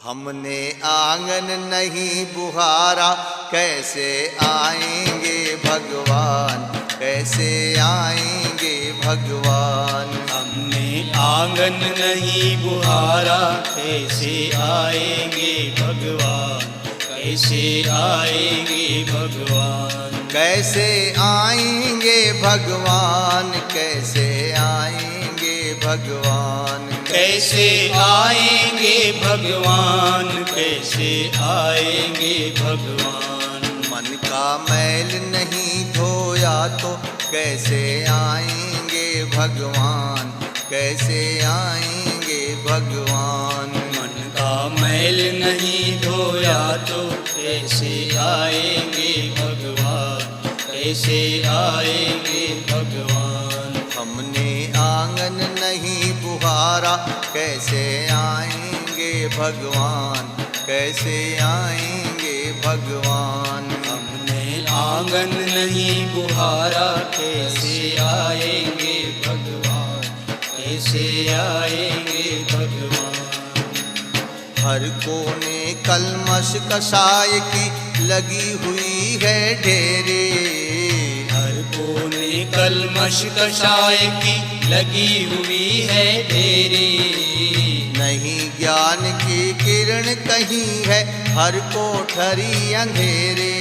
हमने आंगन नहीं बुहारा, कैसे आएंगे भगवान, कैसे आएंगे भगवान। हमने आंगन नहीं बुहारा, कैसे आएंगे भगवान, कैसे आएंगे भगवान। कैसे आएंगे भगवान, कैसे आएंगे भगवान। कैसे आएंगे भगवान, कैसे आएंगे भगवान। मन का मैल नहीं धोया तो कैसे आएंगे भगवान, कैसे आएंगे भगवान। मन का मैल नहीं धोया तो कैसे आएंगे भगवान, कैसे आएंगे भगवान। हमने आंगन नहीं बुहारा, कैसे आएंगे भगवान, कैसे आएंगे भगवान। हमने आंगन नहीं बुहारा, कैसे आएंगे भगवान, कैसे आएंगे भगवान। हर कोने कलमश कसाय की लगी हुई है ढेरे, हर कोने कलमश कषाय की लगी हुई है ढेरे। नहीं ज्ञान की किरण कहीं है, हर कोठरी अंधेरे।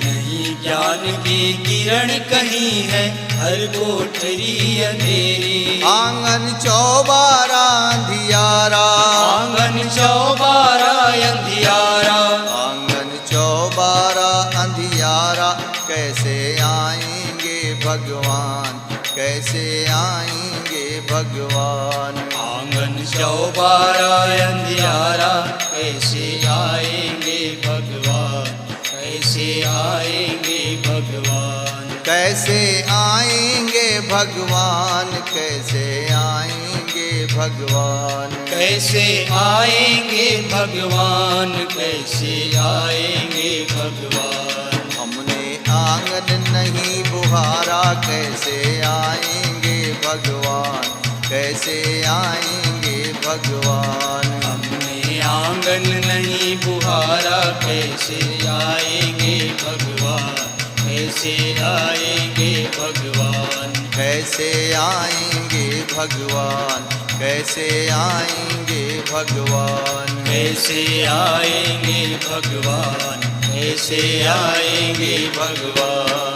नहीं ज्ञान की किरण कहीं है, हर कोठरी अंधेरी। आंगन चौबारा अंधियारा, आंगन चौबारा अंधियारा, आंगन चौबारा अंधियारा। कैसे आएंगे भगवान, कैसे आएंगे भगवान। आंगन चौबारा अंधियारा, कैसे आएंगे भगवान, कैसे आएंगे भगवान। कैसे आएंगे भगवान, कैसे आएंगे भगवान। कैसे आएंगे भगवान, कैसे आएंगे भगवान। हमने आंगन नहीं बुहारा, कैसे आएंगे भगवान, कैसे आएंगे भगवान। हमने आंगन नहीं बुहारा, कैसे आएंगे भगवान, कैसे आएंगे भगवान। कैसे आएंगे भगवान, कैसे आएंगे भगवान। कैसे आएंगे भगवान, कैसे आएंगे भगवान।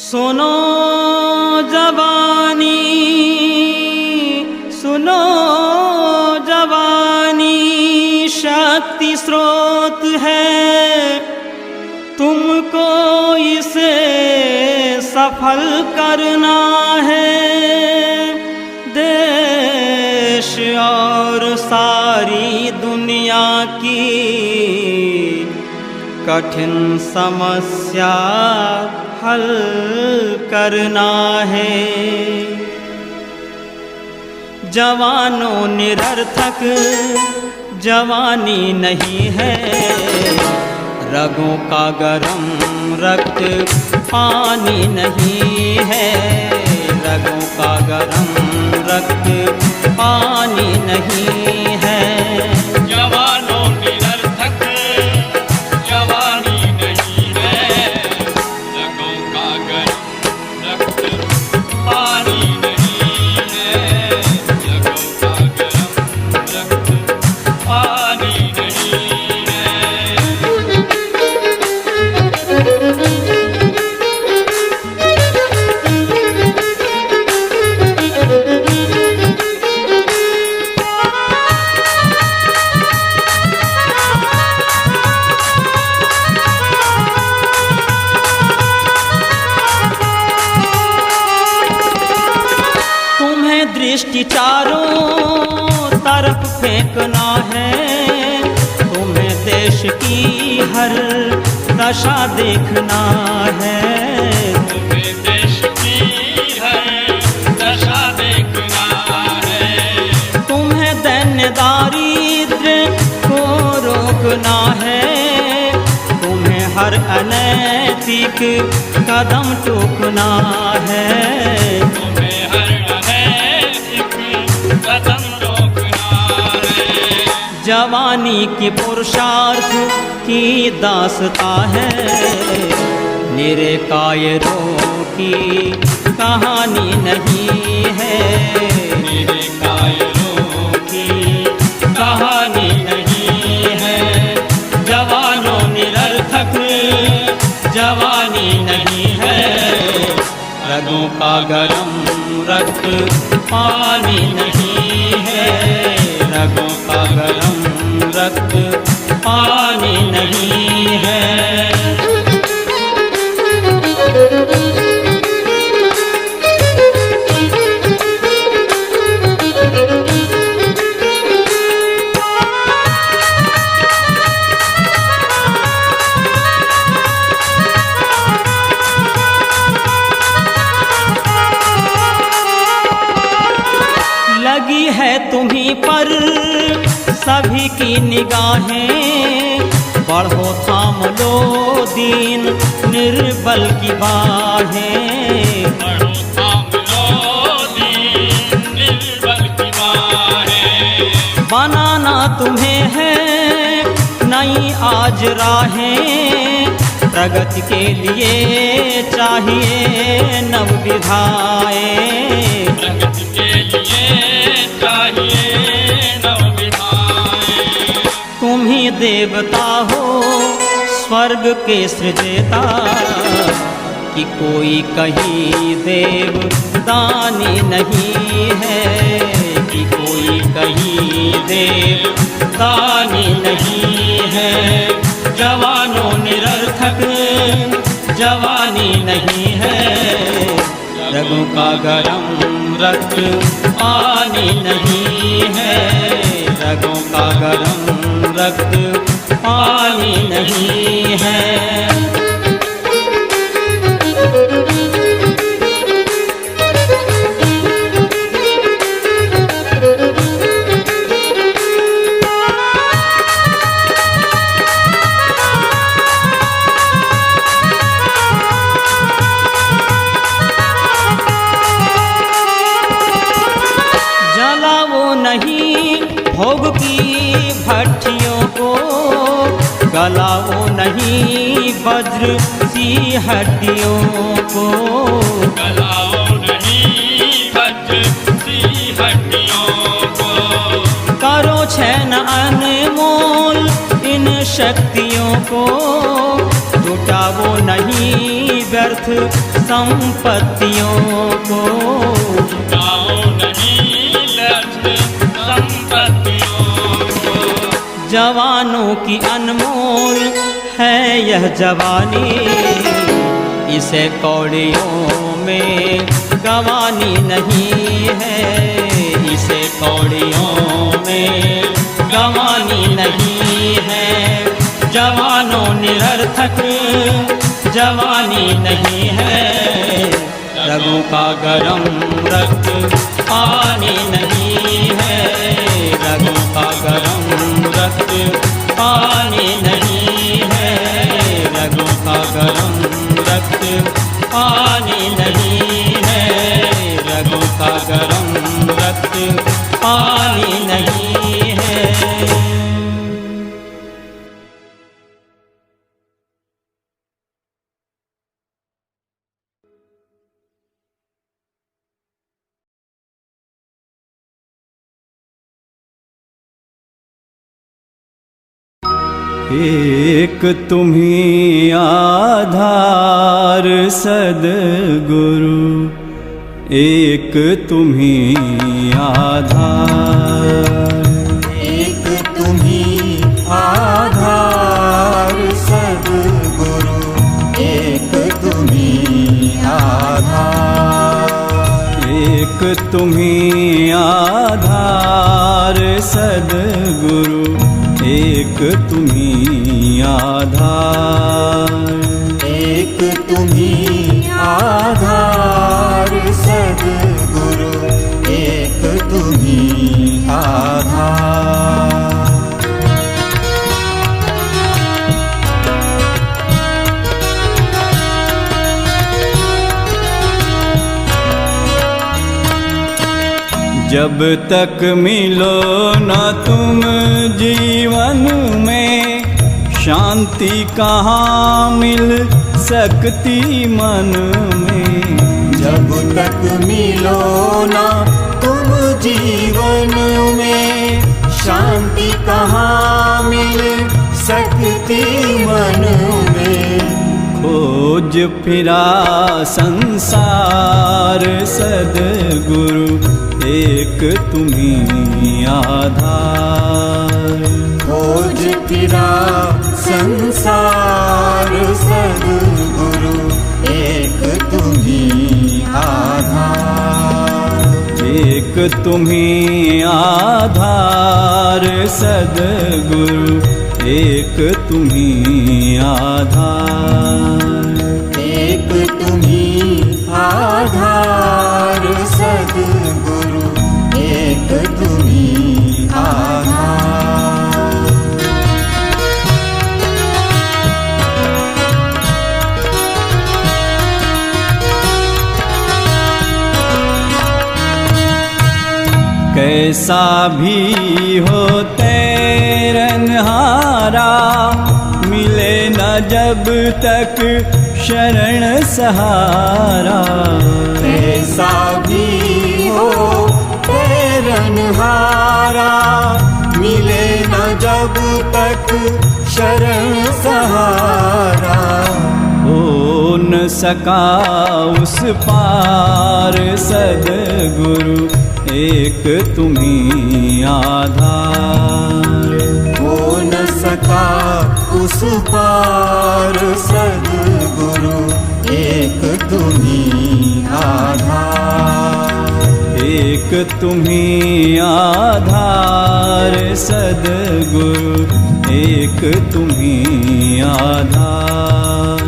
सुनो जवानी, सुनो जवानी, शक्ति स्रोत है, तुमको इसे सफल करना है। देश और सारी दुनिया की कठिन समस्या हल करना है। जवानों निरर्थक जवानी नहीं है, रगों का गरम रक्त पानी नहीं है, रगों का गरम रक्त पानी नहीं है। जवानों निरर्थक जवानी नहीं है, रगों का गरम रक्त पानी नहीं है, रगों का गरम रक्त पानी नहीं है। दृष्टि चारों तरफ फेंकना है, तुम्हें देश की हर दशा देखना है। तुम्हें देश की हर दशा देखना है। तुम्हें दैन्य दारिद्र्य को रोकना है, तुम्हें हर अनैतिक कदम टोकना है। तुम्हें हर जवानी के पुरुषार्थ की दास्ता है, मेरे कायरों की कहानी नहीं है, मेरे कायरों की कहानी नहीं है। जवानों निरर्थक जवानी नहीं है, रगों का गरम रक्त पानी नहीं है, रगों का गरम रक्त पानी नहीं है। लगी है तुम्हीं पर सभी की निगाहें, बढ़ो थाम लो दीन निर्बल की बाहें, बढ़ो थाम लो दीन निर्बल की बाहें। बनाना तुम्हें है नई आज राहें, प्रगति के लिए चाहिए नव विधाएं, प्रगति के लिए चाहिए नव विधाएं। तुम ही देवता हो स्वर्ग के सृजेता, कि कोई कहीं देव दानी नहीं है, कि कोई कहीं देव दानी नहीं है। जवानों निरर्थक जवानी नहीं है, रगों का गरम रक्त पानी नहीं है, रगों का गरम रक्त पानी नहीं है। नहीं भोग की भट्टियों को, गलाओ नहीं वज्र सी हड्डियों को, गलाओ नहीं वज्र सी हड्डियों को। करो छेन अनमोल इन शक्तियों को, जुटाओ नहीं व्यर्थ संपत्तियों को, जुटाओ नहीं संपत्तियों को। जवानों की अनमोल है यह जवानी, इसे कौड़ियों में गंवानी नहीं है, इसे कौड़ियों में गंवानी नहीं है। जवानों निरर्थक जवानी नहीं है, रगों का गरम रक्त पानी नहीं है, रगों का गरम रक्त पानी नहीं है, रगों का गरम रक्त पानी नहीं है, रगों का गरम रक्त पानी नहीं है। एक तुम्हीं आधार सद्गुरु, एक तुम्हीं आधार, एक तुम्हीं आधार सद्गुरु, एक तुम्हीं आधार, एक तुम्हीं आधार सद्गुरु, एक तुम्हीं आधार, एक तुम्हीं आधार सद्गुरु, एक तुम्हीं आधार। जब तक मिलो न तुम जीवन में, शांति कहाँ मिल सकती मन में। जब तक मिलो ना तुम जीवन में, शांति कहाँ मिल सकती मन में। खोज फिरा संसार सद्गुरु, एक तुम्ही आधार। खोज फिरा संसार सद्गुरु, एक तुम्ही आधार। एक तुम्ही आधार सद्गुरु, एक तुम्ही आधार। एक तुम्ही आधार सद्गुरु, एक तुम्ही आधार। कैसा भी हो तैरनहारा, मिले न जब तक शरण सहारा। कैसा भी हो तैरनहारा, मिले न जब तक शरण सहारा। हो न सका उस पार सद्गुरु, एक तुम्ही आधार। हो न सका उस पार सद्गुरु, एक तुम्ही आधार। एक तुम्ही आधार सद्गुरु, एक तुम्ही आधार।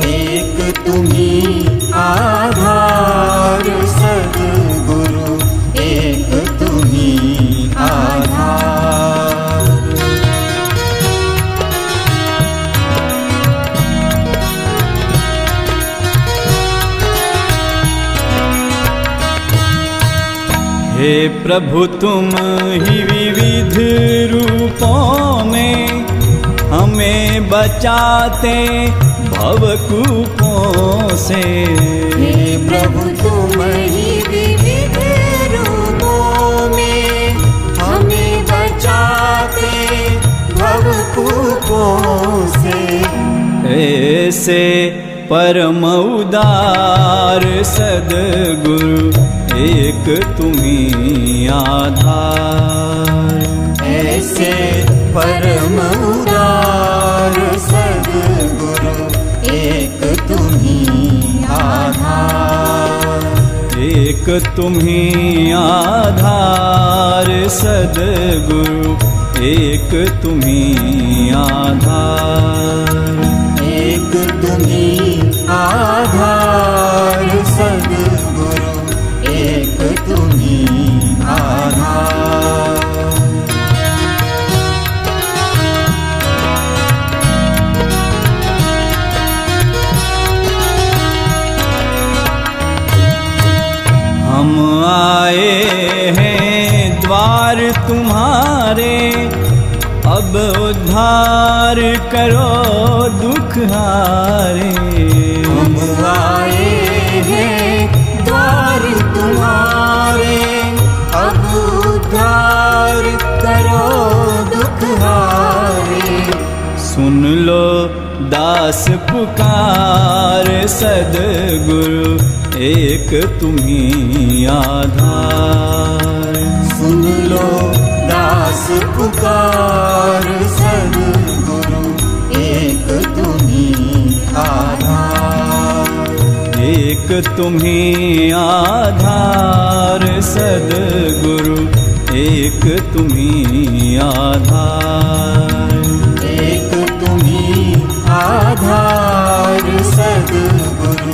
एक तुम्ही आधार सद्गुरु, एक तुम्ही आधार। हे प्रभु तुम ही विविध रूपों में, हमें बचाते भवकूपों से। हे प्रभु तुम ही विविध रूपों में, हमें बचाते भवकूपों से। ऐसे परम उदार सद्गुरु, एक तुम्ही आधार। ऐसे परम उदार सद्गुरु, एक तुम्ही आधार। एक तुम्ही आधार सद्गुरु, एक तुम्ही आधार। एक तुम्ही आधार सद्गुरु, एक तुम्ही आधार। हम आए हैं द्वार तुम्हारे, अब उद्धार करो दुख हारे। हम आए हैं द्वार तुम्हारे, अब उद्धार करो दुख हारे। सुन लो दास पुकार सद्गुरु, एक तुम्ही आधार। सुन लो दास पुकार सद्गुरु, एक तुम्ही आधार। एक तुम्ही आधार सद्गुरु, एक तुम्ही आधार। एक तुम्ही आधार सद्गुरु,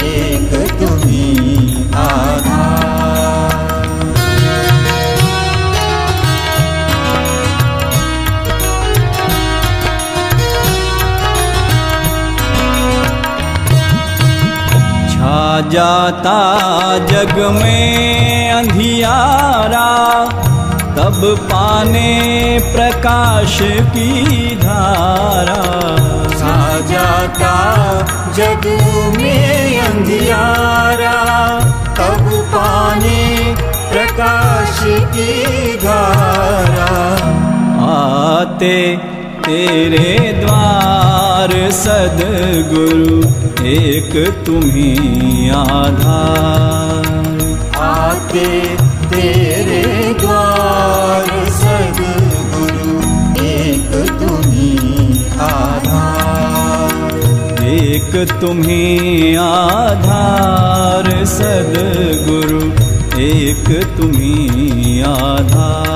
एक तुम्ही आधार। छा जाता जग में अंधियारा, पाने प्रकाश की धारा, छा जाता जग में अंधियारा, तब पाने प्रकाश की धारा। आते तेरे द्वार सद्गुरु, एक तुम्ही आधार। आते तेरे द्वार सद्गुरु, एक तुम्ही आधार। एक तुम्ही आधार सद्गुरु, एक तुम्ही आधार।